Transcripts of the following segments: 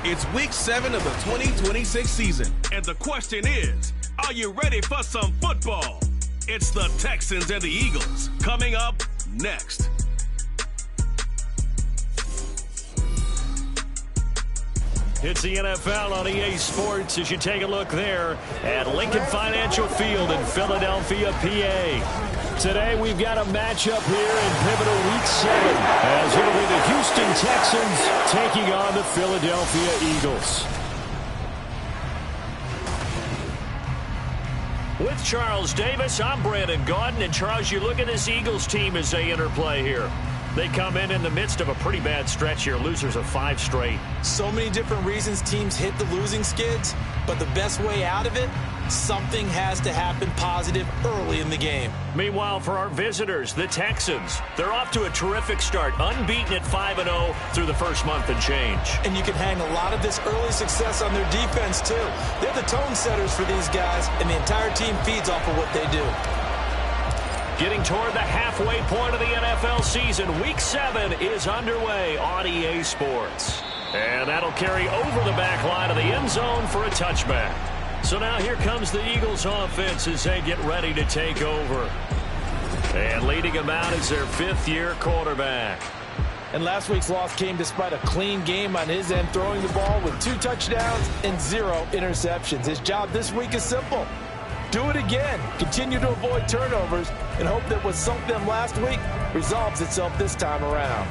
It's week 7 of the 2026 season. And the question is, are you ready for some football? It's the Texans and the Eagles coming up next. It's the NFL on EA Sports as you take a look there at Lincoln Financial Field in Philadelphia, PA. Today we've got a matchup here in pivotal week 7 as it'll be the Houston Texans taking on the Philadelphia Eagles. With Charles Davis, I'm Brandon Gaudin. And Charles, you look at this Eagles team as they interplay here. They come in the midst of a pretty bad stretch here, losers of 5 straight. So many different reasons teams hit the losing skids, but the best way out of it, something has to happen positive early in the game. Meanwhile, for our visitors, the Texans, they're off to a terrific start, unbeaten at 5-0 through the first month and change. And you can hang a lot of this early success on their defense, too. They're the tone setters for these guys, and the entire team feeds off of what they do. Getting toward the halfway point of the NFL season, Week 7 is underway on EA Sports. And that'll carry over the back line of the end zone for a touchback. So now here comes the Eagles offense as they get ready to take over. And leading them out is their 5th-year quarterback. And last week's loss came despite a clean game on his end, throwing the ball with 2 touchdowns and 0 interceptions. His job this week is simple. Do it again. Continue to avoid turnovers and hope that what sunk them last week resolves itself this time around.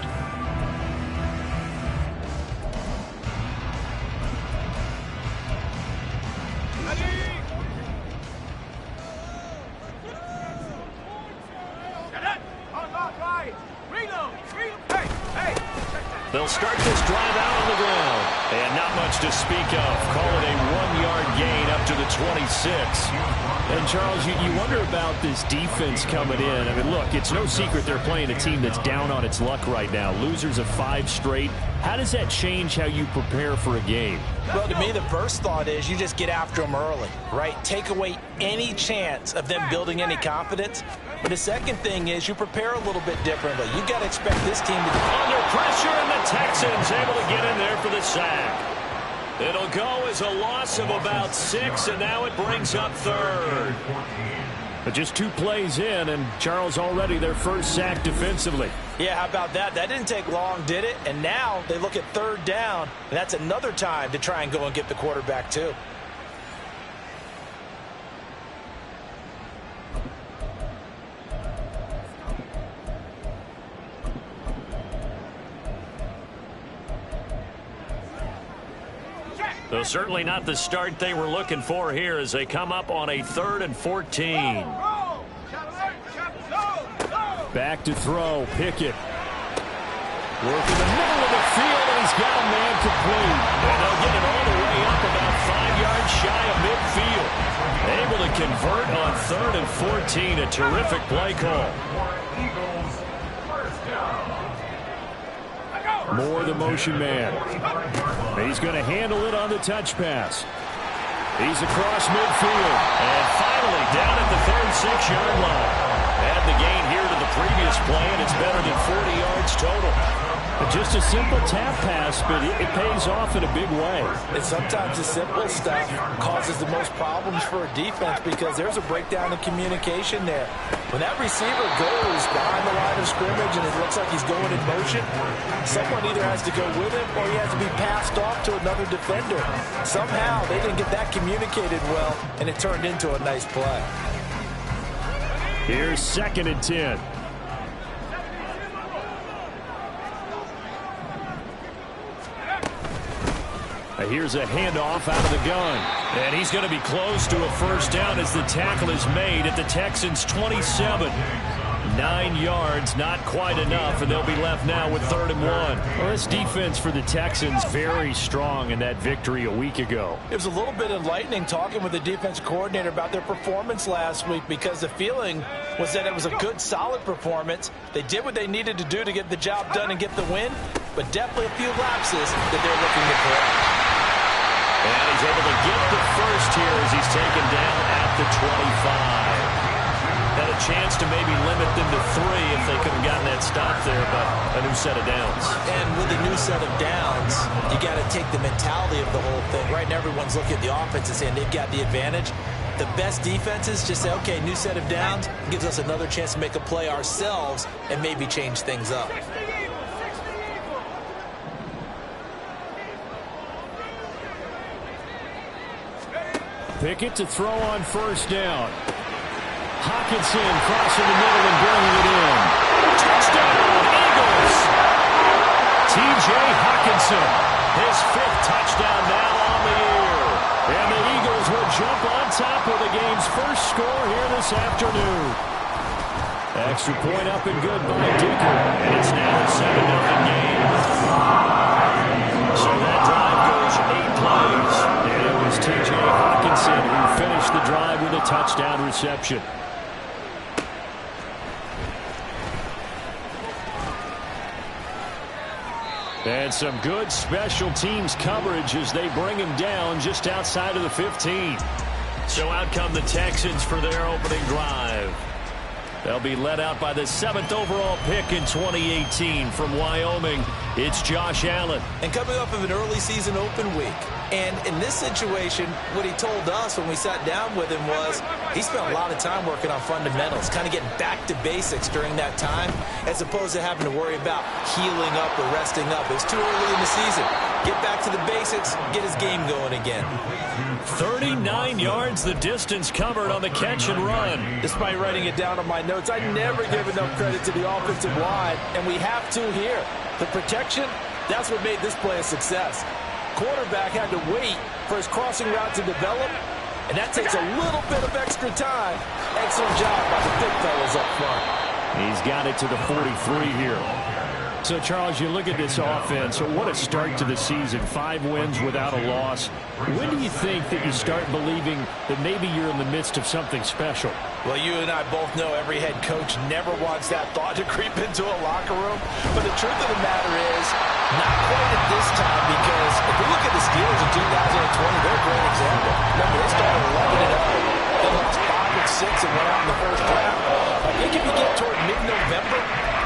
They'll start this drive out on the ground. And not much to speak of. Call it a 1-yard gain up to the 26. And, Charles, you wonder about this defense coming in. I mean, look, it's no secret they're playing a team that's down on its luck right now. Losers of 5 straight. How does that change how you prepare for a game? Well, to me, the first thought is you just get after them early, right? Take away any chance of them building any confidence. But the second thing is you prepare a little bit differently. You've got to expect this team to... Under pressure, and the Texans able to get in there for the sack. It'll go as a loss of about 6, and now it brings up 3rd. But just 2 plays in, and Charles already their first sack defensively. Yeah, how about that? That didn't take long, did it? And now they look at 3rd down, and that's another time to try and go and get the quarterback too. So certainly not the start they were looking for here as they come up on a 3rd and 14. Back to throw. Pickett. Working the middle of the field, and he's got a man complete. And they'll get it all the way up about 5 yards shy of midfield. Able to convert on 3rd and 14. A terrific play call. Moore, the motion man. He's going to handle it on the touch pass. He's across midfield. And finally down at the 36-yard line. Add the gain here to the previous play, and it's better than 40 yards total. Just a simple tap pass, but it pays off in a big way. And sometimes the simple stuff causes the most problems for a defense because there's a breakdown in communication there. When that receiver goes behind the line of scrimmage and it looks like he's going in motion, someone either has to go with him or he has to be passed off to another defender. Somehow they didn't get that communicated well, and it turned into a nice play. Here's 2nd and 10. Here's a handoff out of the gun. And he's going to be close to a first down as the tackle is made at the Texans' 27. 9 yards, not quite enough, and they'll be left now with 3rd and 1. Well, this defense for the Texans very strong in that victory a week ago. It was a little bit enlightening talking with the defense coordinator about their performance last week because the feeling was that it was a good, solid performance. They did what they needed to do to get the job done and get the win, but definitely a few lapses that they're looking to correct. And he's able to get the first here as he's taken down at the 25. That a chance to maybe limit them to 3 if they could have gotten that stop there, but a new set of downs. And with a new set of downs, you got to take the mentality of the whole thing. Right now, everyone's looking at the offense and saying they've got the advantage. The best defenses just say, okay, new set of downs, gives us another chance to make a play ourselves and maybe change things up. Pickett to throw on first down. Hawkinson crossing the middle and bringing it in. Touchdown, Eagles! T.J. Hawkinson, his 5th touchdown now on the year. And the Eagles will jump on top of the game's first score here this afternoon. Extra point up and good by Dicker. And it's now a 7-0 game. So that drive goes 8 plays. And it was T.J. Hawkinson who finished the drive with a touchdown reception. And some good special teams coverage as they bring him down just outside of the 15. So out come the Texans for their opening drive. They'll be led out by the 7th overall pick in 2018 from Wyoming. It's Josh Allen. And coming up of an early season open week. And in this situation, what he told us when we sat down with him was he spent a lot of time working on fundamentals, kind of getting back to basics during that time, as opposed to having to worry about healing up or resting up. It was too early in the season. Get back to the basics, get his game going again. 39 yards the distance covered on the catch and run. Despite writing it down on my notes, I never give enough credit to the offensive line, and we have to here. The protection, that's what made this play a success. Quarterback had to wait for his crossing route to develop, and that takes a little bit of extra time. Excellent job by the big fellas up front. He's got it to the 43 here. So, Charles, you look at this offense, so what a start to the season. 5 wins without a loss. When do you think that you start believing that maybe you're in the midst of something special? Well, you and I both know every head coach never wants that thought to creep into a locker room. But the truth of the matter is, not quite at this time, because if we look at the Steelers in 2020, they're a great example. Remember, they started 11-0. They lost 5 and 6 and went out in the first round. I think if you get toward mid-November,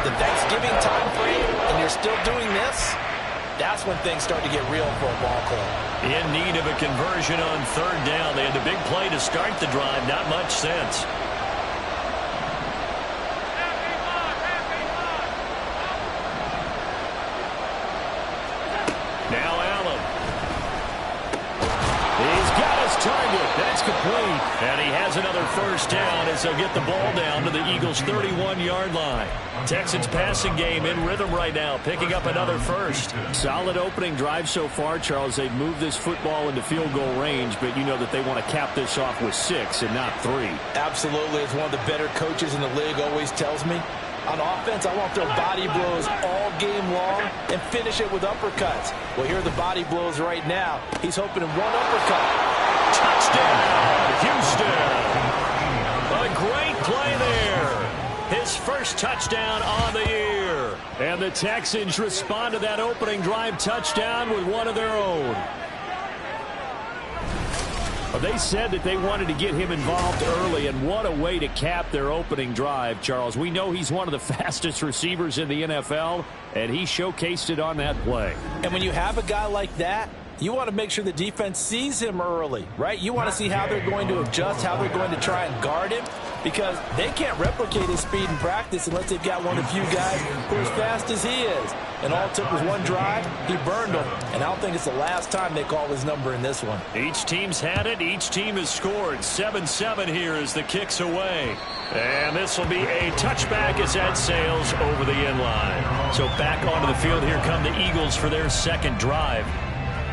the Thanksgiving time frame, and you're still doing this, that's when things start to get real for a ball club. In need of a conversion on 3rd down. They had the big play to start the drive. Not much sense. Now Allen. He's got his target. That's complete. And he has another first down as they'll get the ball down to the Eagles' 31-yard line. Texans passing game in rhythm right now, picking up another first. Solid opening drive so far, Charles. They've moved this football into field goal range, but you know that they want to cap this off with 6 and not 3. Absolutely. As one of the better coaches in the league always tells me, on offense, I want to throw body blows all game long and finish it with uppercuts. Well, here are the body blows right now. He's hoping in one uppercut. Touchdown, Houston. A great play there. His first touchdown on the year. And the Texans respond to that opening drive touchdown with one of their own. Well, they said that they wanted to get him involved early, and what a way to cap their opening drive, Charles. We know he's one of the fastest receivers in the NFL, and he showcased it on that play. And when you have a guy like that, you want to make sure the defense sees him early, right? You want to see how they're going to adjust, how they're going to try and guard him, because they can't replicate his speed in practice unless they've got one of the few guys who are as fast as he is. And all it took was one drive. He burned them. And I don't think it's the last time they call his number in this one. Each team's had it. Each team has scored. 7-7 here as the kick's away. And this will be a touchback as that sails over the end line. So back onto the field, here come the Eagles for their second drive.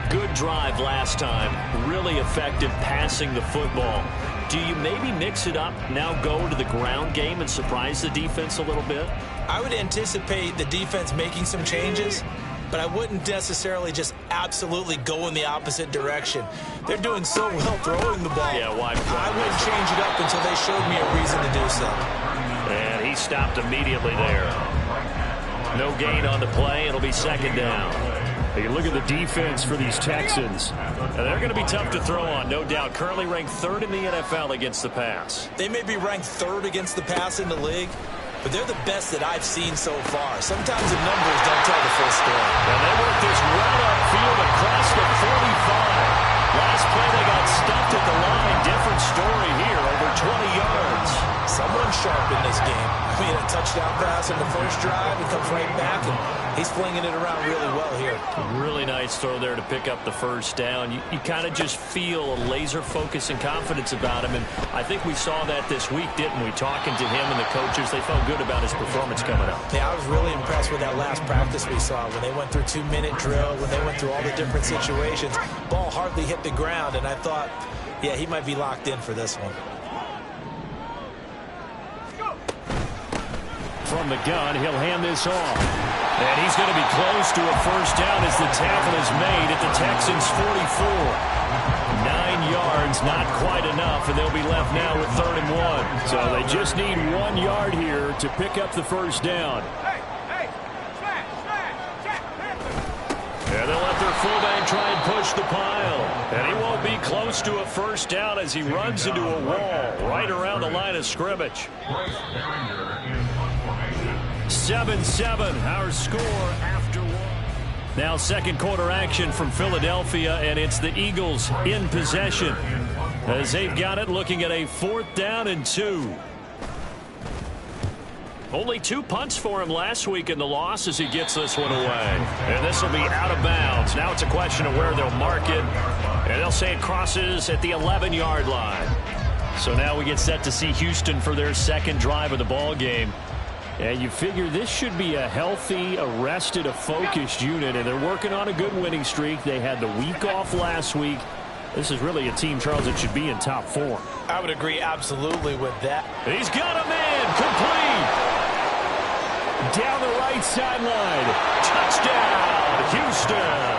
Good drive last time. Really effective passing the football. Do you maybe mix it up, now go to the ground game and surprise the defense a little bit? I would anticipate the defense making some changes, but I wouldn't necessarily just absolutely go in the opposite direction. They're doing so well throwing the ball. Yeah, why? I wouldn't change it up until they showed me a reason to do so. And he stopped immediately there. No gain on the play. It'll be second down. You look at the defense for these Texans. And they're going to be tough to throw on, no doubt. Currently ranked 3rd in the NFL against the pass. They may be ranked 3rd against the pass in the league, but they're the best that I've seen so far. Sometimes the numbers don't tell the full story. And they work this right upfield across the 45. Last play, they got stuffed at the line. Different story here, over 20 yards. Someone sharp in this game. I mean, a touchdown pass in the first drive. He comes right back, and he's flinging it around really well here. Really nice throw there to pick up the first down. You kind of just feel a laser focus and confidence about him, and I think we saw that this week, didn't we? Talking to him and the coaches, they felt good about his performance coming up. Yeah, I was really impressed with that last practice we saw when they went through 2-minute drill, when they went through all the different situations. Ball hardly hit the ground, and I thought, yeah, he might be locked in for this one. From the gun, he'll hand this off. And he's going to be close to a first down as the tackle is made at the Texans' 44. 9 yards, not quite enough, and they'll be left now with 3rd and 1. So they just need 1 yard here to pick up the first down. And they'll let their fullback try and push the pile. And he won't be close to a first down as he runs into a wall right around the line of scrimmage. 7-7, our score after 1. Now second quarter action from Philadelphia, and it's the Eagles in possession as they've got it, looking at a 4th down and 2. Only 2 punts for him last week in the loss as he gets this one away. And this will be out of bounds. Now it's a question of where they'll mark it, and they'll say it crosses at the 11-yard line. So now we get set to see Houston for their second drive of the ball game. And you figure this should be a healthy, a rested, a focused unit, and they're working on a good winning streak. They had the week off last week. This is really a team, Charles, that should be in top 4. I would agree absolutely with that. He's got a man complete. Down the right sideline. Touchdown, Houston.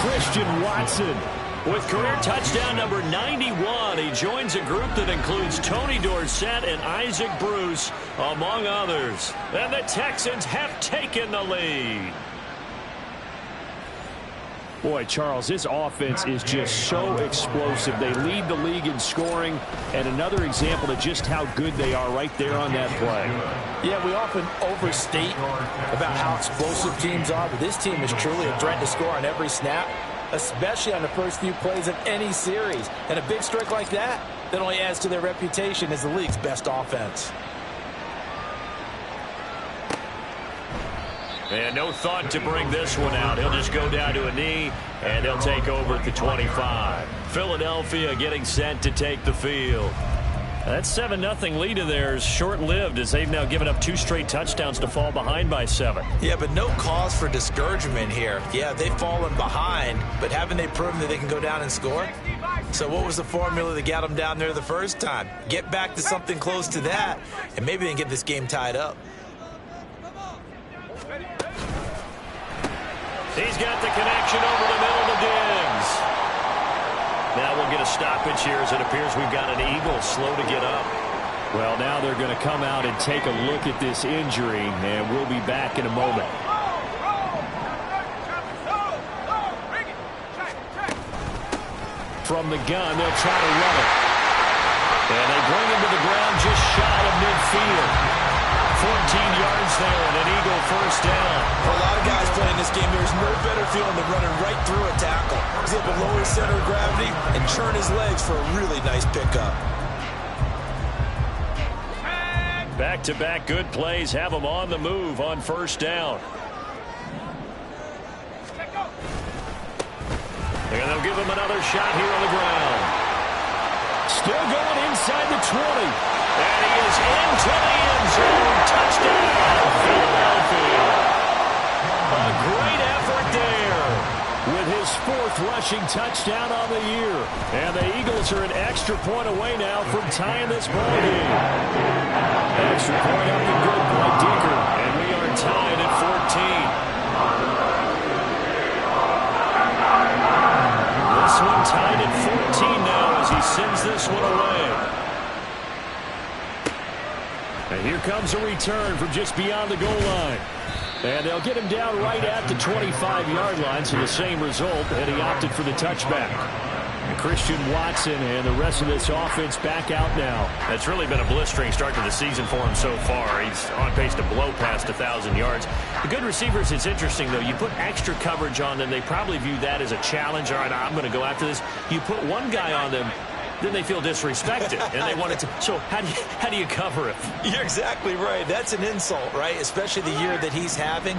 Christian Watson with career touchdown number 91. He joins a group that includes Tony Dorsett and Isaac Bruce, among others. And the Texans have taken the lead. Boy, Charles, this offense is just so explosive. They lead the league in scoring, and another example of just how good they are right there on that play. Yeah, we often overstate about how explosive teams are, but this team is truly a threat to score on every snap, especially on the first few plays of any series. And a big strike like that only adds to their reputation as the league's best offense. And no thought to bring this one out. He'll just go down to a knee, and they'll take over at the 25. Philadelphia getting set to take the field. That 7-0 lead of theirs short-lived as they've now given up 2 straight touchdowns to fall behind by 7. Yeah, but no cause for discouragement here. Yeah, they've fallen behind, but haven't they proven that they can go down and score? So what was the formula that got them down there the first time? Get back to something close to that, and maybe they can get this game tied up. He's got the connection over the middle to Diggs. Now we'll get a stoppage here as it appears we've got an Eagle slow to get up. Well, now they're going to come out and take a look at this injury, and we'll be back in a moment. From the gun, they'll try to run it. And they bring him to the ground just shy of midfield. 14 yards there and an Eagle first down. For a lot of guys playing this game, there's no better feeling than running right through a tackle. He's able to lower his center of gravity and churn his legs for a really nice pickup. Back-to-back good plays have him on the move on first down. And they'll give him another shot here on the ground. Still going inside the 20. And he is into the end zone. Touchdown, Philadelphia. A great effort there with his 4th rushing touchdown on the year. And the Eagles are an extra point away now from tying this ball game. Extra point up and good by Dicker. And we are tied at 14. This one tied at 14 now as he sends this one away. And here comes a return from just beyond the goal line. And they'll get him down right at the 25-yard line, so the same result, and he opted for the touchback. And Christian Watson and the rest of this offense back out now. It's really been a blistering start to the season for him so far. He's on pace to blow past 1,000 yards. The good receivers, it's interesting, though. You put extra coverage on them, they probably view that as a challenge. All right, I'm going to go after this. You put one guy on them, then they feel disrespected, and they want it to. So how do you cover it? You're exactly right. That's an insult, right? Especially the year that he's having.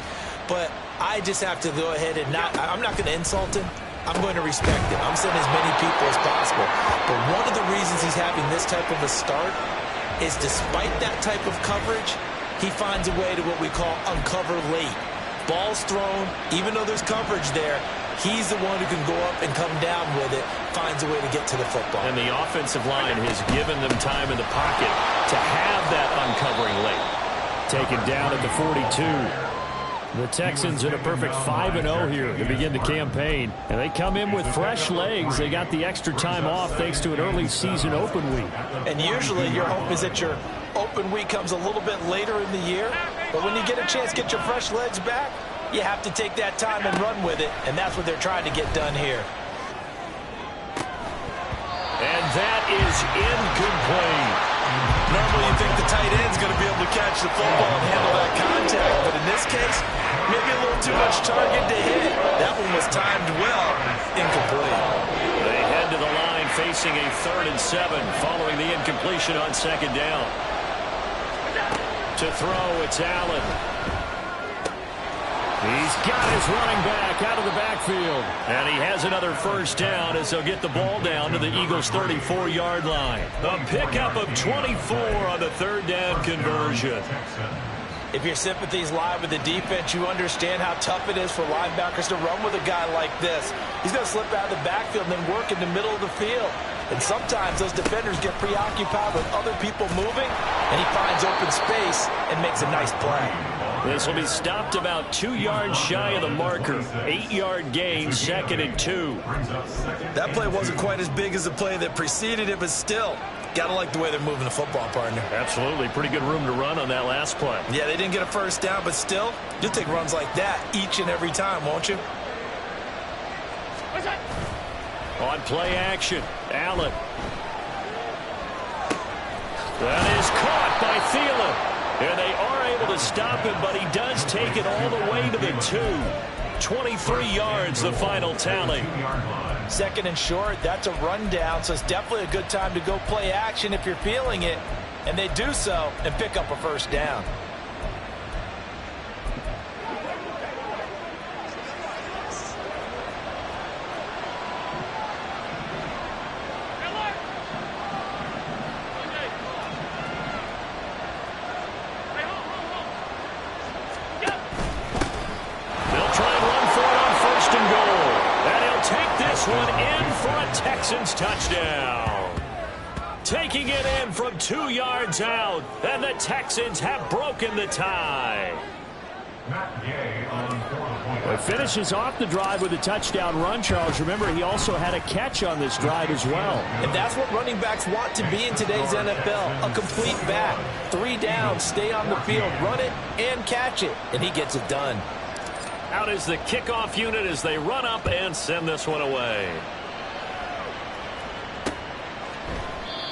But I just have to go ahead and I'm not going to insult him. I'm going to respect him. I'm sending as many people as possible. But one of the reasons he's having this type of a start is despite that type of coverage, he finds a way to what we call uncover late. Ball's thrown, even though there's coverage there, he's the one who can go up and come down with it, finds a way to get to the football. And the offensive line has given them time in the pocket to have that uncovering late. Taken down at the 42. The Texans in a perfect 5-0 here to begin the campaign. And they come in with fresh legs. They got the extra time off thanks to an early season open week. And usually your hope is that your open week comes a little bit later in the year. But when you get a chance to get your fresh legs back, you have to take that time and run with it. And that's what they're trying to get done here. And that is incomplete. Normally you think the tight end's going to be able to catch the football and handle that contact. But in this case, maybe a little too much target to hit. That one was timed well. Incomplete. They head to the line facing a 3rd and 7 following the incompletion on 2nd down. To throw, it's Allen. He's got his running back out of the backfield. And he has another first down as they'll get the ball down to the Eagles' 34-yard line. A pickup of 24 on the 3rd down conversion. If your sympathies lie with the defense, you understand how tough it is for linebackers to run with a guy like this. He's going to slip out of the backfield and then work in the middle of the field. And sometimes those defenders get preoccupied with other people moving, and he finds open space and makes a nice play. This will be stopped about 2 yards shy of the marker. 8-yard gain, 2nd and 2. That play wasn't quite as big as the play that preceded it, but still, gotta like the way they're moving the football, partner. Absolutely. Pretty good room to run on that last play. Yeah, they didn't get a first down, but still, you'll take runs like that each and every time, won't you? On play action, Allen. That is caught by Thielen. And they are able to stop him, but he does take it all the way to the 2. 23 yards, the final tally. 2nd and short, that's a rundown, so it's definitely a good time to go play action if you're feeling it. And they do so and pick up a first down. Texans touchdown. Taking it in from 2 yards out, and the Texans have broken the tie. It finishes off the drive with a touchdown run, Charles. Remember, he also had a catch on this drive as well. And that's what running backs want to be in today's NFL, a complete back. 3 downs, stay on the field, run it, and catch it, and he gets it done. Out is the kickoff unit as they run up and send this one away.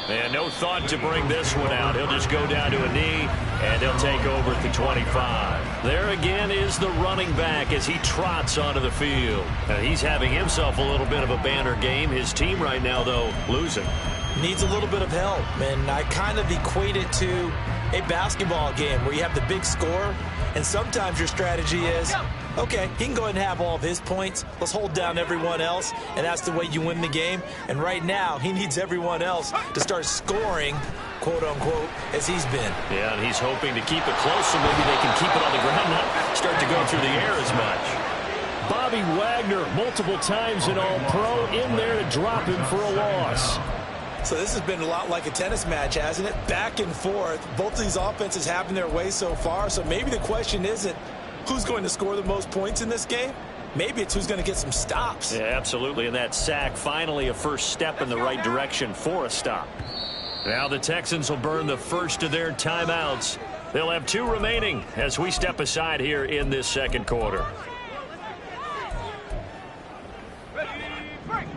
And no thought to bring this one out. He'll just go down to a knee, and he'll take over at the 25. There again is the running back as he trots onto the field. He's having himself a little bit of a banner game. His team right now, though, losing. Needs a little bit of help, and I kind of equate it to a basketball game where you have the big score, and sometimes your strategy is, okay, he can go ahead and have all of his points. Let's hold down everyone else, and that's the way you win the game. And right now, he needs everyone else to start scoring, quote-unquote, as he's been. Yeah, and he's hoping to keep it close so maybe they can keep it on the ground, not start to go through the air as much. Bobby Wagner, multiple times an All-Pro, in there to drop him for a loss. So this has been a lot like a tennis match, hasn't it? Back and forth. Both of these offenses having their way so far, so maybe the question isn't who's going to score the most points in this game. Maybe it's who's going to get some stops. Yeah, absolutely, and that sack finally a first step in the right direction for a stop. Now the Texans will burn the first of their timeouts They'll have 2 remaining as we step aside here in this second quarter.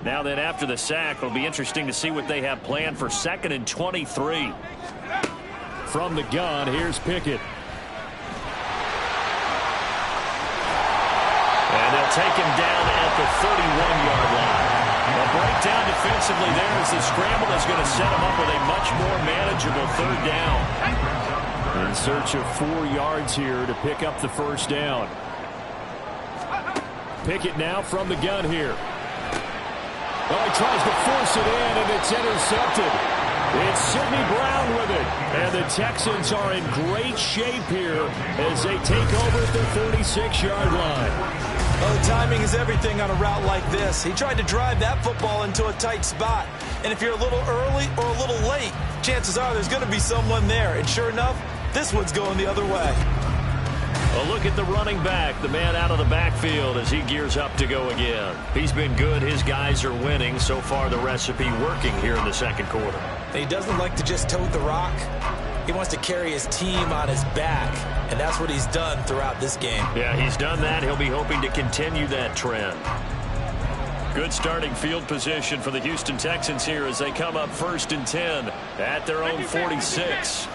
Now then, after the sack, it'll be interesting to see what they have planned for 2nd and 23. From the gun, here's Pickett. And they'll take him down at the 31-yard line. A breakdown defensively there as the scramble is going to set him up with a much more manageable 3rd down. In search of 4 yards here to pick up the 1st down. Pickett now from the gun here. Oh, he tries to force it in, and it's intercepted. It's Sidney Brown with it. And the Texans are in great shape here as they take over at the 36-yard line. Well, the timing is everything on a route like this. He tried to drive that football into a tight spot. And if you're a little early or a little late, chances are there's going to be someone there. And sure enough, this one's going the other way. A look at the running back, the man out of the backfield as he gears up to go again. He's been good. His guys are winning. So far, the recipe working here in the second quarter. He doesn't like to just tote the rock. He wants to carry his team on his back, and that's what he's done throughout this game. Yeah, he's done that. He'll be hoping to continue that trend. Good starting field position for the Houston Texans here as they come up 1st and 10 at their own 46.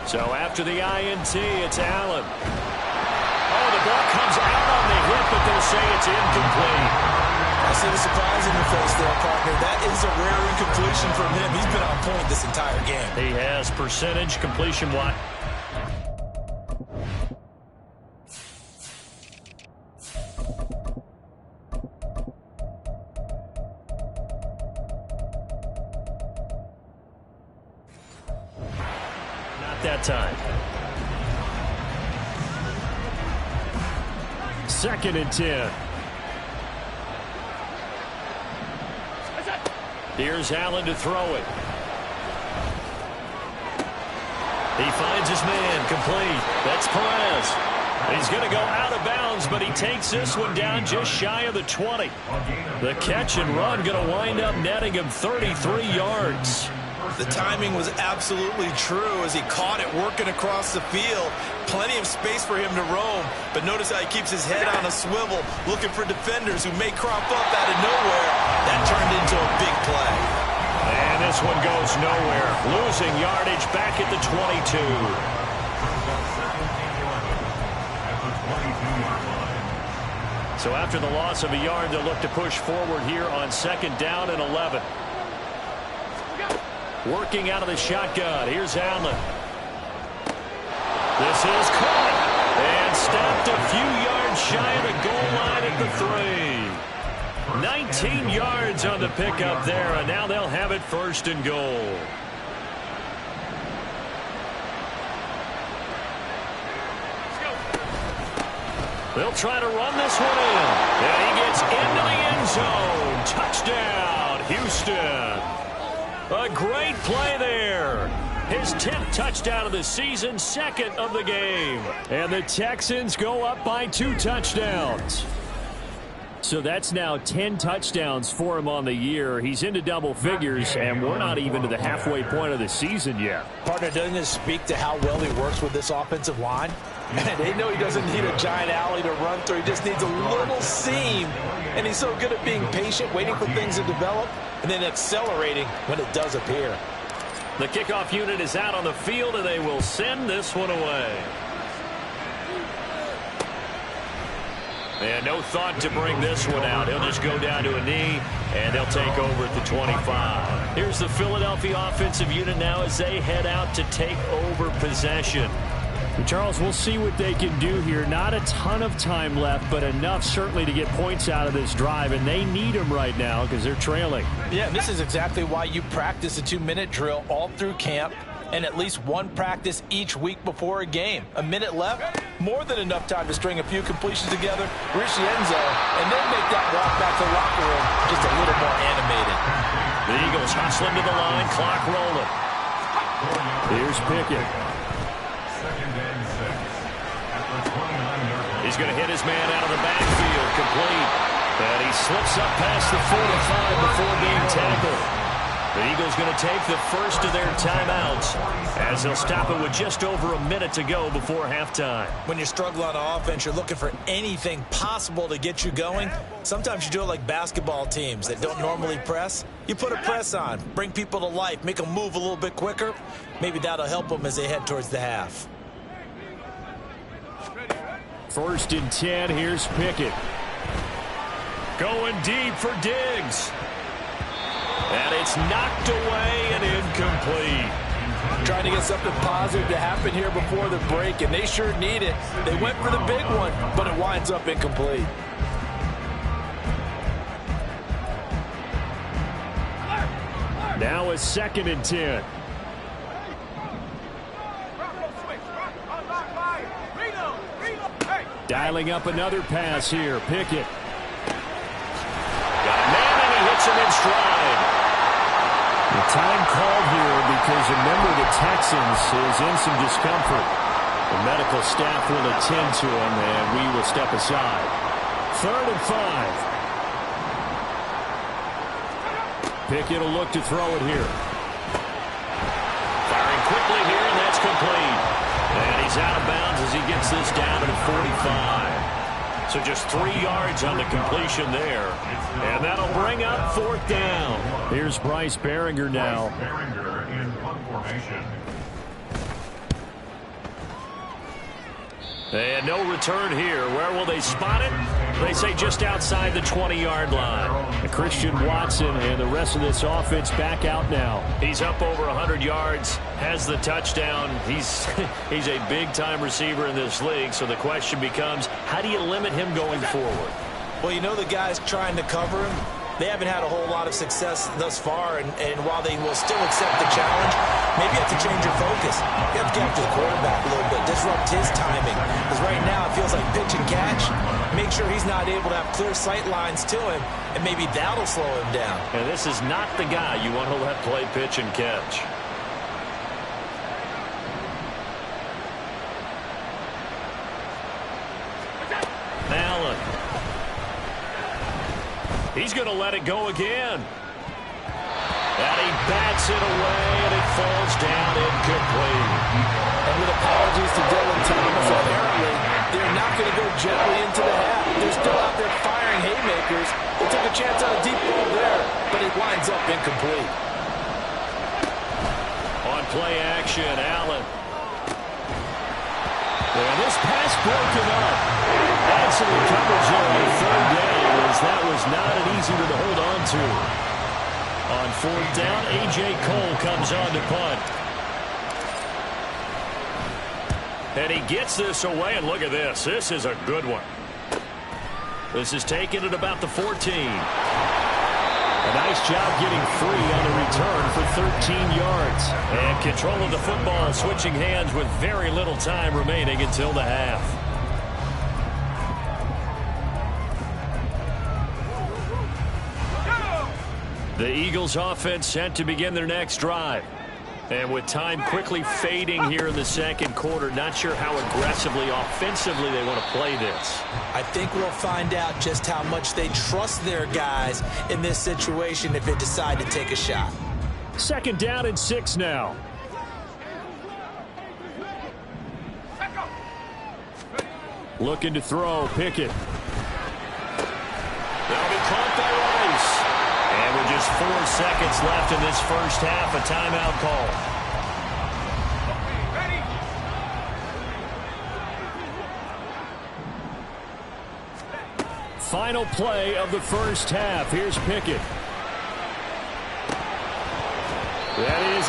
So after the INT, it's Allen. Oh, the ball comes out on the hit, but they'll say it's incomplete. I see the surprise in your face there, partner. That is a rare incompletion from him. He's been on point this entire game. He has percentage completion. What? Not that time. 2nd and 10. Here's Allen to throw it. He finds his man, complete. That's Perez. He's going to go out of bounds, but he takes this one down just shy of the 20. The catch and run going to wind up netting him 33 yards. The timing was absolutely true as he caught it working across the field. Plenty of space for him to roam, but notice how he keeps his head on a swivel, looking for defenders who may crop up out of nowhere. That turned into a big play. And this one goes nowhere. Losing yardage back at the 22. So after the loss of a yard, they'll look to push forward here on 2nd down and 11. Working out of the shotgun. Here's Allen. This is caught and stopped a few yards shy of the goal line at the 3. 19 yards on the pickup there, and now they'll have it 1st and goal. They'll try to run this one in. And he gets into the end zone. Touchdown, Houston. A great play there. His 10th touchdown of the season, 2nd of the game. And the Texans go up by 2 touchdowns. So that's now 10 touchdowns for him on the year. He's into double figures, and we're not even to the halfway point of the season yet. Partner, doesn't this speak to how well he works with this offensive line? They know he doesn't need a giant alley to run through. He just needs a little seam. And he's so good at being patient, waiting for things to develop, and then accelerating when it does appear. The kickoff unit is out on the field, and they will send this one away. And no thought to bring this one out. He'll just go down to a knee, and they'll take over at the 25. Here's the Philadelphia offensive unit now as they head out to take over possession. Charles, we'll see what they can do here. Not a ton of time left, but enough certainly to get points out of this drive, and they need them right now because they're trailing. Yeah, this is exactly why you practice a 2-minute drill all through camp and at least one practice each week before a game. A minute left, more than enough time to string a few completions together, reach the end zone, and then make that walk back to the locker room just a little more animated. The Eagles hustling to the line, clock rolling. Here's Pickett. He's going to hit his man out of the backfield, complete. And he slips up past the 45 before being tackled. The Eagles going to take the first of their timeouts as they'll stop it with just over a minute to go before halftime. When you struggle on offense, you're looking for anything possible to get you going. Sometimes you do it like basketball teams that don't normally press. You put a press on, bring people to life, make them move a little bit quicker. Maybe that'll help them as they head towards the half. 1st and 10, here's Pickett. Going deep for Diggs. And it's knocked away and incomplete. Trying to get something positive to happen here before the break, and they sure need it. They went for the big one, but it winds up incomplete. Now a 2nd and 10. Dialing up another pass here. Pickett. Got a man, and he hits him in stride. The time called here because a member of the Texans is in some discomfort. The medical staff will attend to him, and we will step aside. 3rd and 5. Pickett will look to throw it here. Firing quickly here, and that's complete. And he's out of bounds as he gets this down to the 45. So just 3 yards on the completion there. And that'll bring up 4th down. Here's Bryce Behringer now. Behringer in punt formation. And no return here. Where will they spot it? They say just outside the 20-yard line. And Christian Watson and the rest of this offense back out now. He's up over 100 yards, has the touchdown. He's a big-time receiver in this league, so the question becomes, how do you limit him going forward? Well, you know the guys trying to cover him, they haven't had a whole lot of success thus far, and while they will still accept the challenge, maybe you have to change your focus. You have to get after the quarterback a little bit, disrupt his timing. Because right now it feels like pitch and catch. Make sure he's not able to have clear sight lines to him, and maybe that'll slow him down. And this is not the guy you want to let play pitch and catch. Allen. He's going to let it go again. And he bats it away, and it falls down incomplete. And with apologies to Dylan Thomas, apparently they're not going to go gently into the half. They're still out there firing haymakers. They took a chance on a deep ball there, but it winds up incomplete. On play action, Allen. And this pass broken up. Excellent coverage there on 3rd down, as that was not an easy one to hold on to. On 4th down, A.J. Cole comes on to punt. And he gets this away, and look at this. This is a good one. This is taken at about the 14. A nice job getting free on the return for 13 yards. And control of the football switching hands with very little time remaining until the half. The Eagles offense set to begin their next drive. And with time quickly fading here in the 2nd quarter, not sure how aggressively, offensively they want to play this. I think we'll find out just how much they trust their guys in this situation if they decide to take a shot. 2nd down and 6 now. Looking to throw, Pickett. That'll be caught by Rice. And with just 4 seconds left in this first half, a timeout call. Final play of the first half. Here's Pickett. That is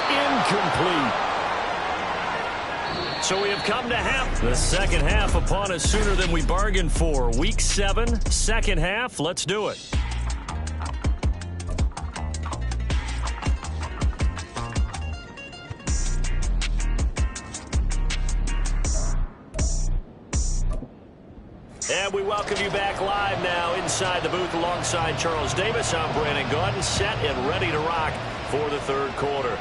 incomplete. So we have come to half. The second half upon us sooner than we bargained for. Week 7, 2nd half. Let's do it. And we welcome you back live now inside the booth alongside Charles Davis. I'm Brandon Gaudin, set and ready to rock for the 3rd quarter.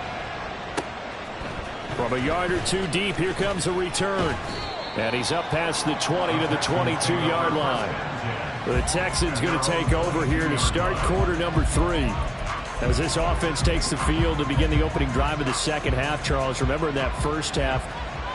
From a yard or two deep, here comes a return. And he's up past the 20 to the 22-yard line. The Texans going to take over here to start quarter number 3. As this offense takes the field to begin the opening drive of the second half, Charles, remember that first half,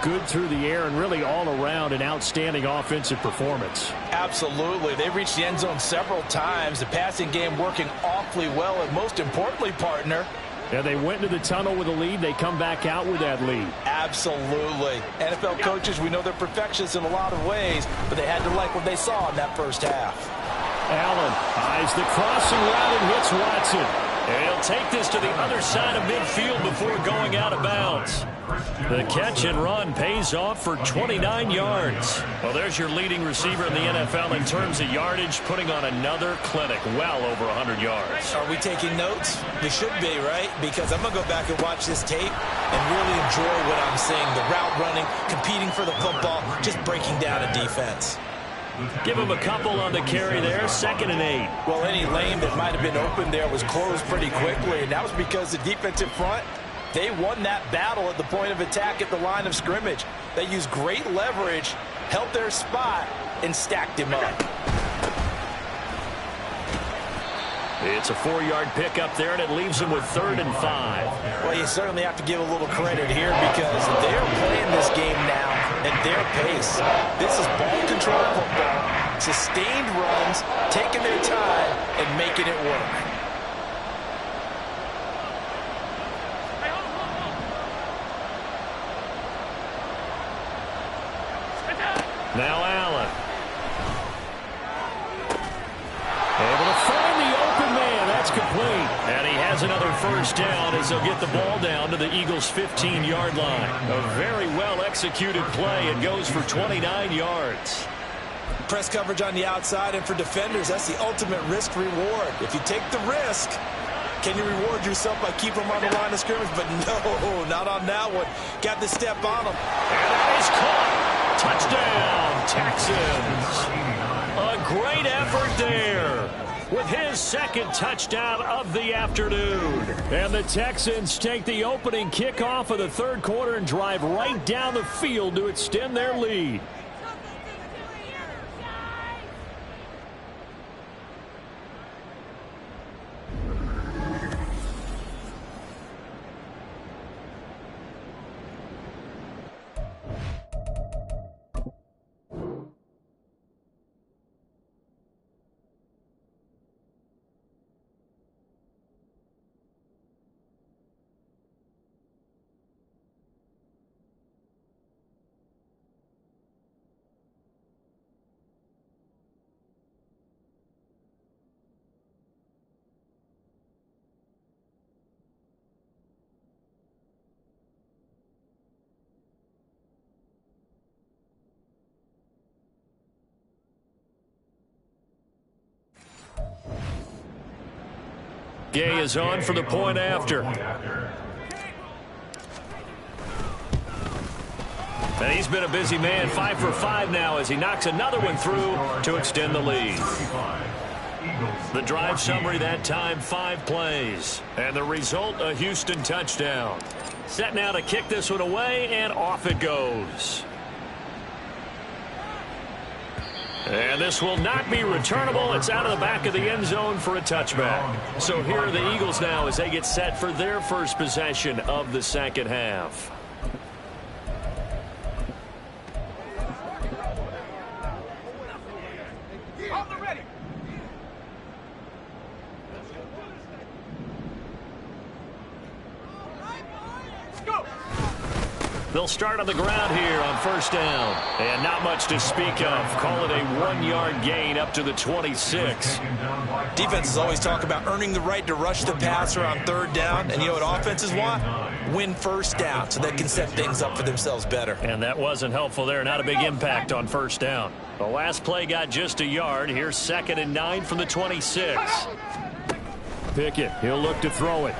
good through the air and really all around an outstanding offensive performance. Absolutely. They reached the end zone several times. The passing game working awfully well. And most importantly, partner, yeah, they went into the tunnel with a lead. They come back out with that lead. Absolutely. NFL coaches, we know they're perfectionists in a lot of ways, but they had to like what they saw in that first half. Allen eyes the crossing route and hits Watson. And he'll take this to the other side of midfield before going out of bounds. The catch and run pays off for 29 yards. Well, there's your leading receiver in the NFL in terms of yardage, putting on another clinic, well over 100 yards. Are we taking notes? We should be, right? Because I'm going to go back and watch this tape and really enjoy what I'm seeing. The route running, competing for the football, just breaking down a defense. Give him a couple on the carry there, 2nd and 8. Well, any lane that might have been open there was closed pretty quickly, and that was because the defensive front, they won that battle at the point of attack at the line of scrimmage. They used great leverage, held their spot, and stacked him up. It's a 4-yard pickup there, and it leaves him with 3rd and 5. Well, you certainly have to give a little credit here because they're playing this game now at their pace. This is ball control football, sustained runs, taking their time, and making it work. Now Allen. Able to find the open man. That's complete. And he has another first down as they'll get the ball down to the Eagles' 15-yard line. A very well-executed play. It goes for 29 yards. Press coverage on the outside, and for defenders, that's the ultimate risk-reward. If you take the risk, can you reward yourself by keeping them on the line of scrimmage? But no, not on that one. Got the step on them. And that is caught. Touchdown, Texans. A great effort there with his 2nd touchdown of the afternoon. And the Texans take the opening kickoff of the 3rd quarter and drive right down the field to extend their lead. Gay is on for the point after. And he's been a busy man, 5 for 5 now as he knocks another one through to extend the lead. The drive summary that time, 5 plays. And the result, a Houston touchdown. Set now to kick this one away, and off it goes. And this will not be returnable. It's out of the back of the end zone for a touchback. So here are the Eagles now as they get set for their first possession of the second half. They'll start on the ground here on first down. And not much to speak of. Call it a 1-yard gain up to the 26. Defenses always talk about earning the right to rush the passer on 3rd down. And you know what offenses want? Win first down so they can set things up for themselves better. And that wasn't helpful there. Not a big impact on first down. The last play got just a yard. Here's 2nd and 9 from the 26. Pickett, he'll look to throw it.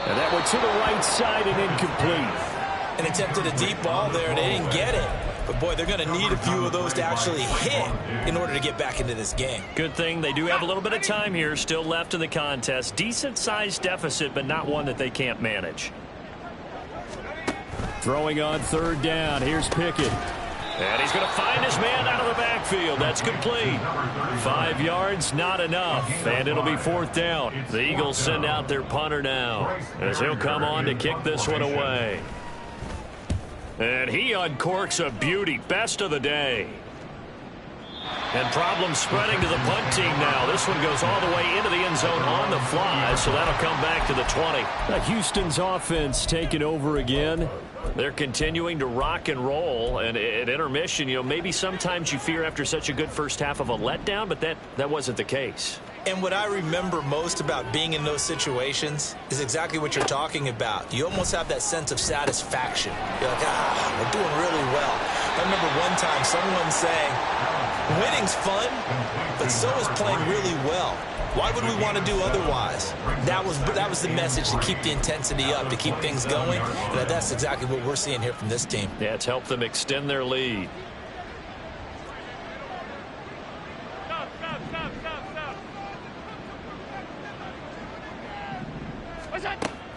And that went to the right side and incomplete. And attempted a deep ball there, and they didn't get it. But, boy, they're going to need a few of those to actually hit in order to get back into this game. Good thing they do have a little bit of time here still left in the contest. Decent-sized deficit, but not one that they can't manage. Throwing on 3rd down. Here's Pickett. And he's going to find his man out of the backfield. That's complete. 5 yards, not enough. And it'll be 4th down. The Eagles send out their punter now, as he'll come on to kick this one away. And he uncorks a beauty. Best of the day. And problems spreading to the punt team now. This one goes all the way into the end zone on the fly, so that'll come back to the 20. Houston's offense taking over again. They're continuing to rock and roll, and at intermission, maybe sometimes you fear after such a good first half of a letdown, but that wasn't the case. And what I remember most about being in those situations is exactly what you're talking about. You almost have that sense of satisfaction. You're like, we're doing really well. I remember one time someone saying, winning's fun, but so is playing really well. Why would we want to do otherwise? That was the message, to keep the intensity up, to keep things going. And that's exactly what we're seeing here from this team. Yeah, it's helped them extend their lead.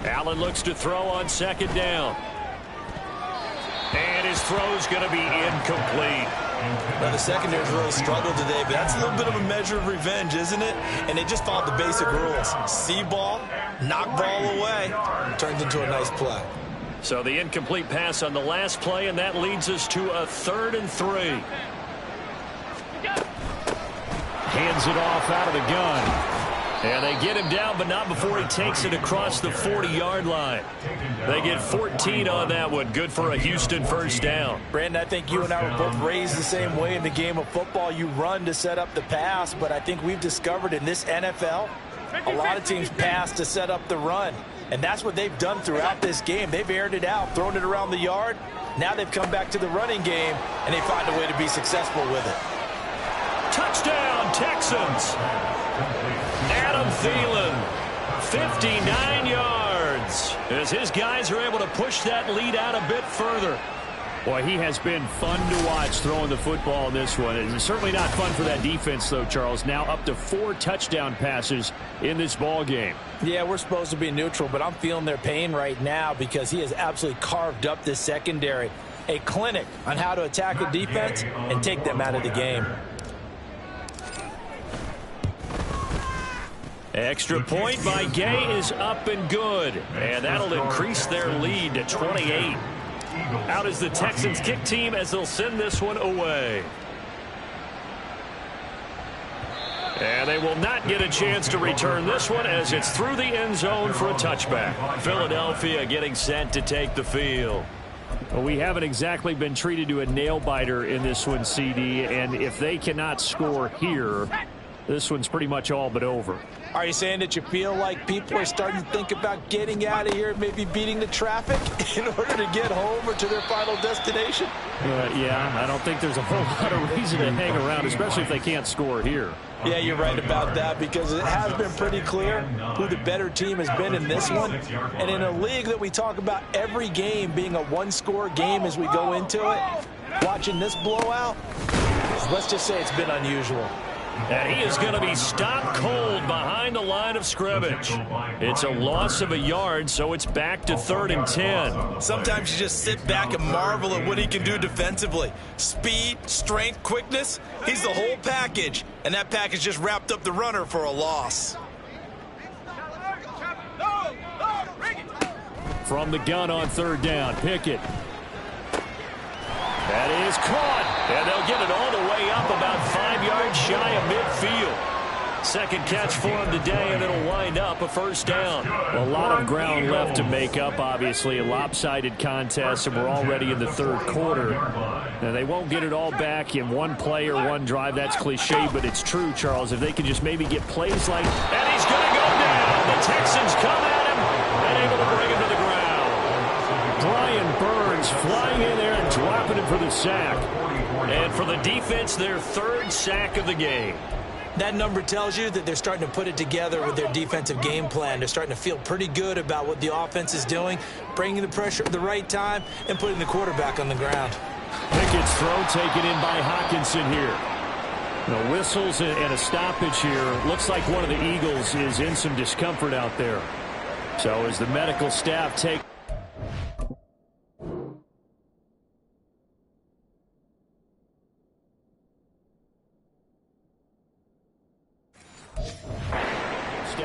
Allen looks to throw on 2nd down. And his throw's going to be incomplete. Now, the secondary's really struggled today, but that's a little bit of a measure of revenge, isn't it? And they just followed the basic rules. See ball, knock ball away. Turns into a nice play. So the incomplete pass on the last play, and that leads us to a 3rd and 3. Hands it off out of the gun. And they get him down, but not before he takes it across the 40-yard line. They get 14 on that one. Good for a Houston 1st down. Brandon, I think you and I were both raised the same way in the game of football. You run to set up the pass, but I think we've discovered in this NFL, a lot of teams pass to set up the run. And that's what they've done throughout this game. They've aired it out, thrown it around the yard. Now they've come back to the running game, and they find a way to be successful with it. Touchdown, Texans. Adam Thielen, 59 yards, as his guys are able to push that lead out a bit further. Boy, he has been fun to watch throwing the football in this one. It's certainly not fun for that defense, though, Charles. Now up to 4 touchdown passes in this ball game. Yeah, we're supposed to be neutral, but I'm feeling their pain right now because he has absolutely carved up this secondary. A clinic on how to attack a defense and take them out of the game. Extra point by Gay is up and good, and that'll increase their lead to 28. Out is the Texans kick team as they'll send this one away. And they will not get a chance to return this one as it's through the end zone for a touchback. Philadelphia getting set to take the field. Well, we haven't exactly been treated to a nail-biter in this one, CD, and if they cannot score here, this one's pretty much all but over. Are you saying that you feel like people are starting to think about getting out of here, maybe beating the traffic in order to get home or to their final destination? Yeah, I don't think there's a whole lot of reason to hang around, especially if they can't score here. Yeah, you're right about that because it has been pretty clear who the better team has been in this one. And in a league that we talk about every game being a one-score game as we go into it, watching this blowout, let's just say it's been unusual. And he is going to be stopped cold behind the line of scrimmage. It's a loss of a yard, so it's back to 3rd and 10. Sometimes you just sit back and marvel at what he can do defensively. Speed, strength, quickness, he's the whole package. And that package just wrapped up the runner for a loss. From the gun on 3rd down, Pickett. That is caught, and they'll get it all the way up about 5 yards shy of midfield. Second catch for him today, and it'll wind up a 1st down. A lot of ground left to make up, obviously. A lopsided contest, and we're already in the 3rd quarter. Now, they won't get it all back in one play or one drive. That's cliche, but it's true, Charles. If they can just maybe get plays like... And he's going to go down. The Texans come at him and able to bring him to the ground. Brian Burns flying in there and dropping him for the sack. And for the defense, their 3rd sack of the game. That number tells you that they're starting to put it together with their defensive game plan. They're starting to feel pretty good about what the offense is doing, bringing the pressure at the right time, and putting the quarterback on the ground. Pickett's throw taken in by Hawkinson here. The whistles and a stoppage here. Looks like one of the Eagles is in some discomfort out there. So as the medical staff take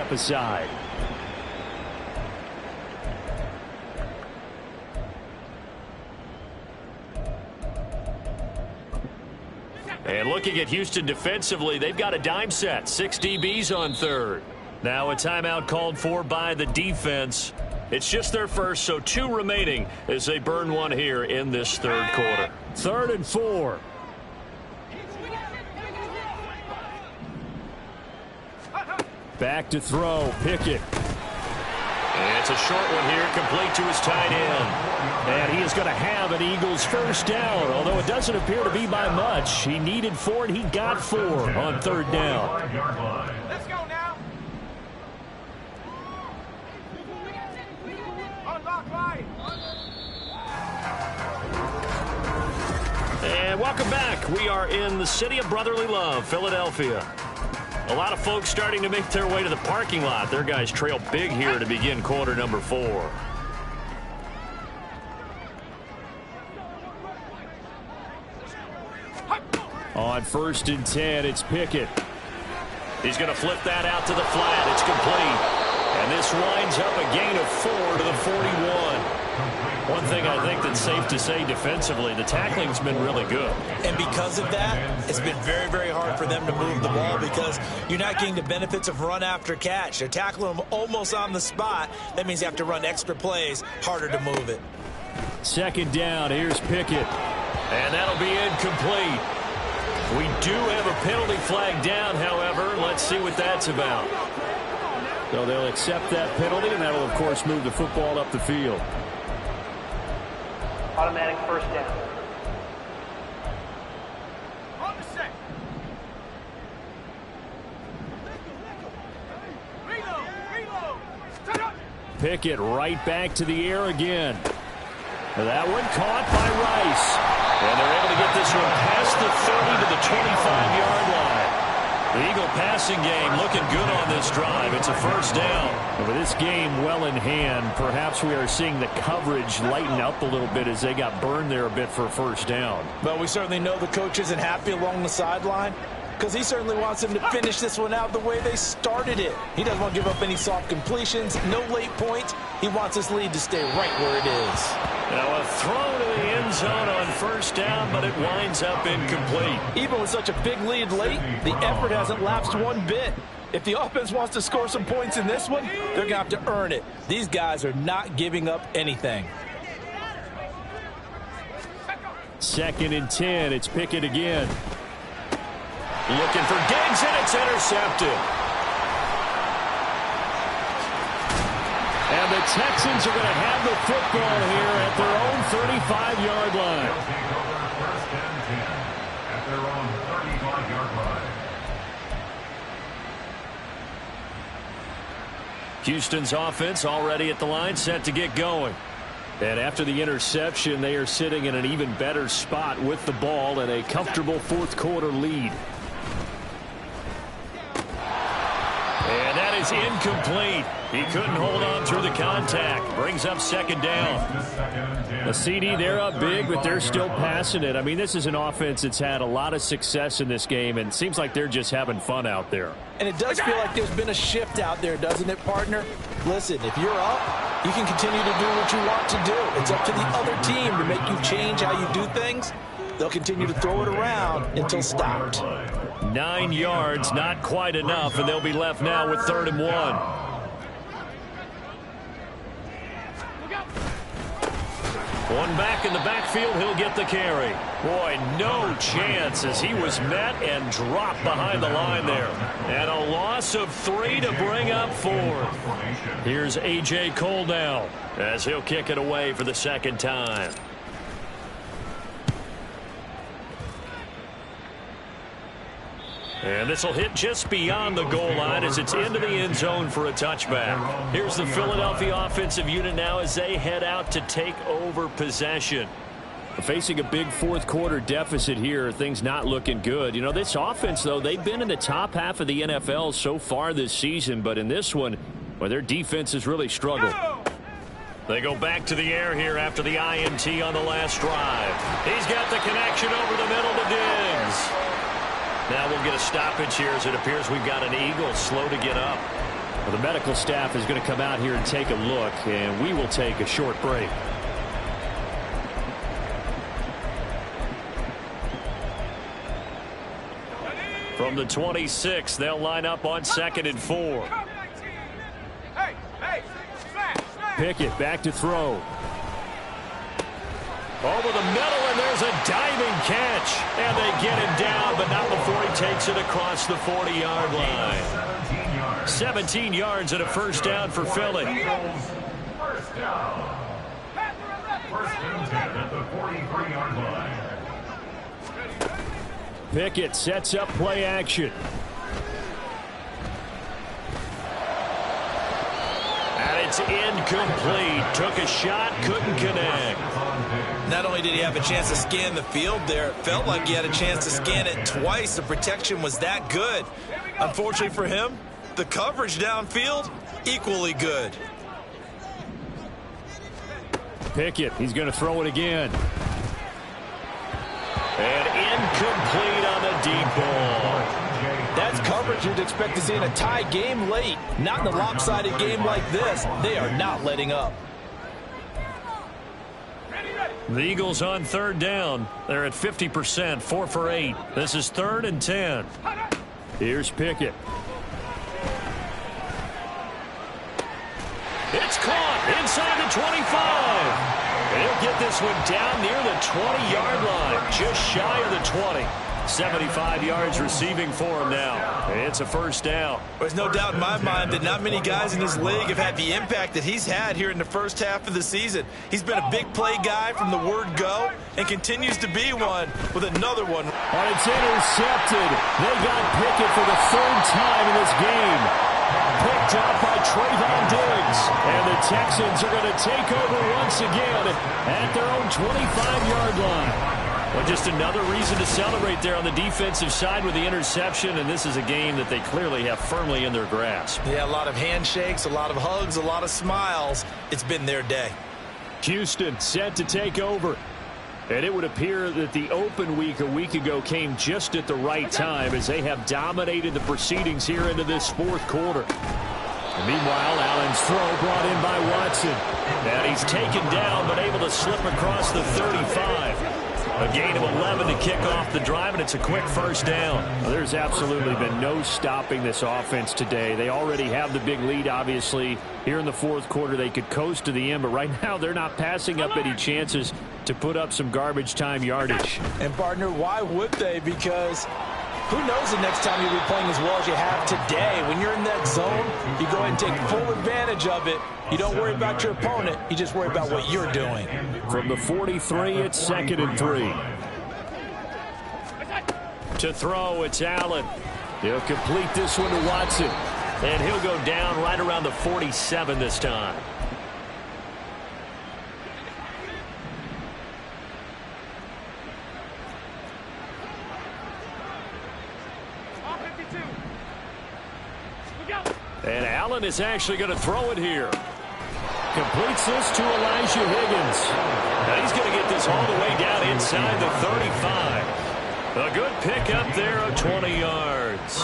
step aside. And looking at Houston defensively, they've got a dime set. 6 DBs on third. Now a timeout called for by the defense. It's just their first, so 2 remaining as they burn one here in this third quarter. 3rd and 4. Back to throw, Pickett. And it's a short one here, complete to his tight end. And he is going to have an Eagles first down, although it doesn't appear to be by much. He needed 4, and he got 4 on 3rd down. Let's go now. Unlock right. And welcome back. We are in the city of brotherly love, Philadelphia. A lot of folks starting to make their way to the parking lot. Their guys trail big here to begin quarter number 4. On 1st and 10, it's Pickett. He's going to flip that out to the flat. It's complete. And this winds up a gain of 4 to the 41. One thing I think that's safe to say defensively, the tackling's been really good. And because of that, it's been very, very hard for them to move the ball because you're not getting the benefits of run after catch. They're tackling them almost on the spot. That means you have to run extra plays, harder to move it. 2nd down, here's Pickett. And that'll be incomplete. We do have a penalty flag down, however. Let's see what that's about. So they'll accept that penalty, and that'll, of course, move the football up the field. Automatic first down. On the set. Reload. Pickett right back to the air again. That one caught by Rice. And they're able to get this one past the 30 to the 25-yard line. The Eagle passing game looking good on this drive. It's a first down. And with this game well in hand, perhaps we are seeing the coverage lighten up a little bit as they got burned there a bit for a first down. But we certainly know the coach isn't happy along the sideline because he certainly wants them to finish this one out the way they started it. He doesn't want to give up any soft completions, no late points. He wants his lead to stay right where it is. Now a throw to the end zone on first down, but it winds up incomplete. Even with such a big lead late, the effort hasn't lapsed one bit. If the offense wants to score some points in this one, they're going to have to earn it. These guys are not giving up anything. 2nd and 10, it's Pickett again. Looking for Diggs, and it's intercepted. And the Texans are going to have the football here at their own 35-yard line. First and 10 at their own 35-yard line. Houston's offense already at the line, set to get going. And after the interception, they are sitting in an even better spot with the ball and a comfortable 4th quarter lead. And that is incomplete. He couldn't hold on through the contact. Brings up 2nd down. The CD, they're up big, but they're still passing it. I mean, this is an offense that's had a lot of success in this game, and it seems like they're just having fun out there. And it does feel like there's been a shift out there, doesn't it, partner? Listen, if you're up, you can continue to do what you want to do. It's up to the other team to make you change how you do things. They'll continue to throw it around until stopped. 9 yards, not quite enough, and they'll be left now with 3rd and 1. One back in the backfield, he'll get the carry. Boy, no chance as he was met and dropped behind the line there. And a loss of 3 to bring up 4. Here's A.J. Cole now as he'll kick it away for the 2nd time. And this will hit just beyond the goal line as it's into the end zone for a touchback. Here's the Philadelphia offensive unit now as they head out to take over possession. Facing a big 4th quarter deficit here, things not looking good. You know, this offense, though, they've been in the top half of the NFL so far this season, but in this one, well, their defense has really struggled. They go back to the air here after the INT on the last drive. He's got the connection over the middle to Diggs. Now we'll get a stoppage here as it appears we've got an Eagle slow to get up. Well, the medical staff is going to come out here and take a look, and we will take a short break. From the 26, they'll line up on 2nd and 4. Pickett back to throw. Over the middle, and there's a diving catch. And they get him down, but not before he takes it across the 40-yard line. 17 yards and a first down for Philly. First down. First and 10 at the 43-yard line. Pickett sets up play action. And it's incomplete. Took a shot, couldn't connect. Not only did he have a chance to scan the field there, it felt like he had a chance to scan it twice. The protection was that good. Unfortunately for him, the coverage downfield, equally good. Pickett, he's going to throw it again. And incomplete on the deep ball. That's coverage you'd expect to see in a tie game late. Not in a lopsided game like this. They are not letting up. The Eagles on 3rd down. They're at 50%, 4 for 8. This is 3rd and 10. Here's Pickett. It's caught inside the 25. They'll get this one down near the 20-yard line, just shy of the 20. 75 yards receiving for him now. It's a first down. There's no doubt in my mind that not many guys in this league have had the impact that he's had here in the first half of the season. He's been a big play guy from the word go and continues to be one with another one. And it's intercepted. They got Pickett for the 3rd time in this game. Picked up by Trayvon Diggs. And the Texans are going to take over once again at their own 25-yard line. Well, just another reason to celebrate there on the defensive side with the interception, and this is a game that they clearly have firmly in their grasp. Yeah, a lot of handshakes, a lot of hugs, a lot of smiles. It's been their day. Houston set to take over. And it would appear that the open week a week ago came just at the right time as they have dominated the proceedings here into this 4th quarter. And meanwhile, Allen's throw brought in by Watson. And he's taken down but able to slip across the 35. A gain of 11 to kick off the drive, and it's a quick first down. Well, there's absolutely been no stopping this offense today. They already have the big lead, obviously. Here in the 4th quarter, they could coast to the end, but right now they're not passing up any chances to put up some garbage time yardage. And, partner, why would they? Because who knows the next time you'll be playing as well as you have today. When you're in that zone, you go ahead and take full advantage of it. You don't worry about your opponent. You just worry about what you're doing. From the 43, it's 2nd and 3. To throw, it's Allen. He'll complete this one to Watson. And he'll go down right around the 47 this time. And Allen is actually going to throw it here. Completes this to Elijah Higgins. Now he's going to get this all the way down inside the 35. A good pickup there of 20 yards.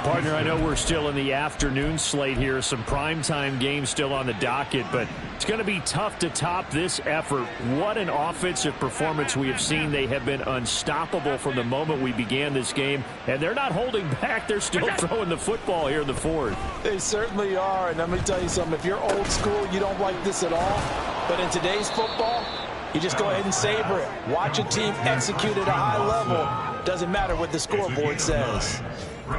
Partner, I know we're still in the afternoon slate here. Some primetime games still on the docket, but it's going to be tough to top this effort. What an offensive performance we have seen. They have been unstoppable from the moment we began this game, and they're not holding back. They're still throwing the football here in the 4th. They certainly are, and let me tell you something. If you're old school, you don't like this at all. But in today's football, you just go ahead and savor it. Watch a team execute at a high level. Doesn't matter what the scoreboard says.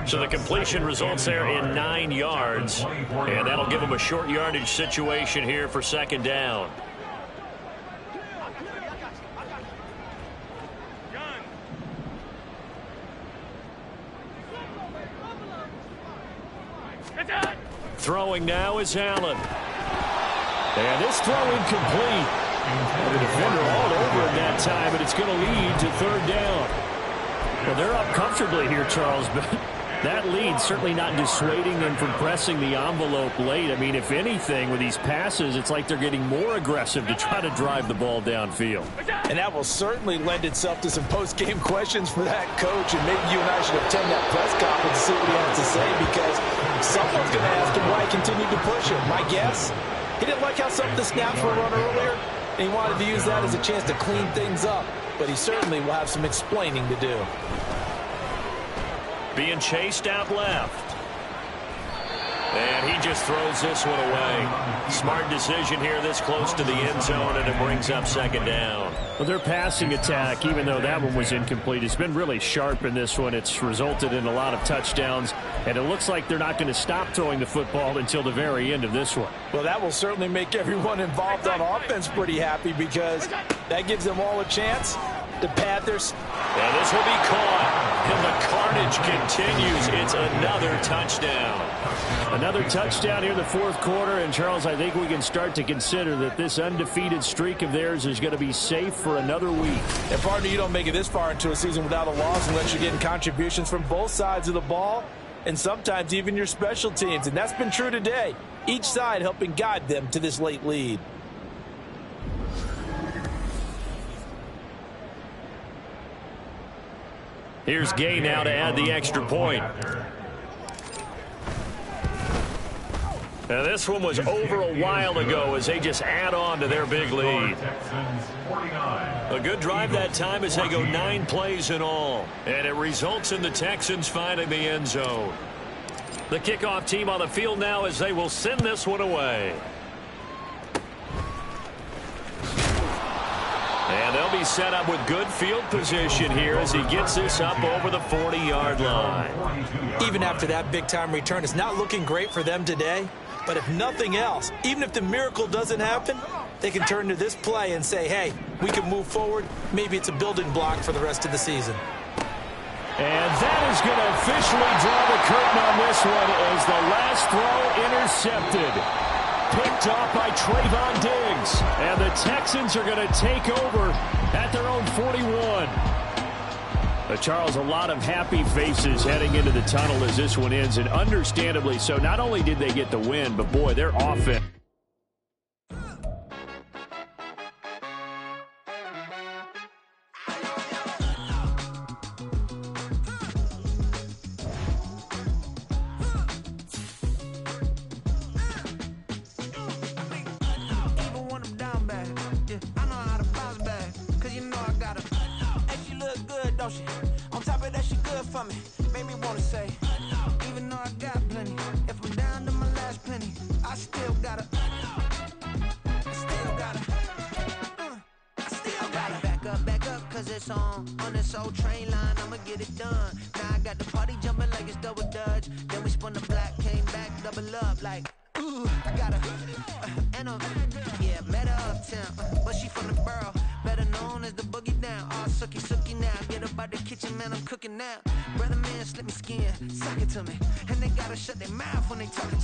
So the completion results there in 9 yards, and that'll give them a short yardage situation here for 2nd down. Throwing now is Allen. And this throw incomplete. The defender all over him that time, but it's going to lead to 3rd down. Well, they're up comfortably here, Charles, but that lead certainly not dissuading them from pressing the envelope late. I mean, if anything, with these passes, it's like they're getting more aggressive to try to drive the ball downfield. And that will certainly lend itself to some post-game questions for that coach, and maybe you and I should attend that press conference to see what he has to say, because Someone's going to ask him why he continued to push him. My guess, he didn't like how some of the snaps were run earlier, and he wanted to use that as a chance to clean things up. But he certainly will have some explaining to do. Being chased out left. And he just throws this one away. Smart decision here this close to the end zone, and it brings up second down. Well, their passing attack, even though that one was incomplete, has been really sharp in this one. It's resulted in a lot of touchdowns, and it looks like they're not going to stop throwing the football until the very end of this one. Well, that will certainly make everyone involved on offense pretty happy, because that gives them all a chance. The Panthers. And this will be caught, and the carnage continues. It's another touchdown. Another touchdown here in the fourth quarter, and Charles, I think we can start to consider that this undefeated streak of theirs is going to be safe for another week. And partner, you don't make it this far into a season without a loss unless you're getting contributions from both sides of the ball, and sometimes even your special teams, and that's been true today. Each side helping guide them to this late lead. Here's Gay now to add the extra point. Now this one was over a while ago as they just add on to their big lead. A good drive that time as they go 9 plays in all. And it results in the Texans finding the end zone. The kickoff team on the field now as they will send this one away. And they'll be set up with good field position here as he gets this up over the 40-yard line. Even after that big-time return, it's not looking great for them today. But if nothing else, even if the miracle doesn't happen, they can turn to this play and say, hey, we can move forward. Maybe it's a building block for the rest of the season. And that is going to officially draw the curtain on this one as the last throw intercepted. Picked off by Trayvon Diggs. And the Texans are going to take over at their own 41. Charles, a lot of happy faces heading into the tunnel as this one ends, and understandably so. Not only did they get the win, but boy, their offense. On top of that, she good for me. Made me wanna say, even though I got plenty, if I'm down to my last penny, I still gotta back up, cause it's on this old train line, I'ma get it done. Now I got the party jumping like it's double dutch. Then we spun the block, came back, double up like, ooh, I got yeah, met her uptown, but she from the borough, better known as the boogie down. All sookie now, get up out the kitchen, man, I'm cooking now. Brother man, slip me skin, suck it to me, and they gotta shut their mouth when they talking to me.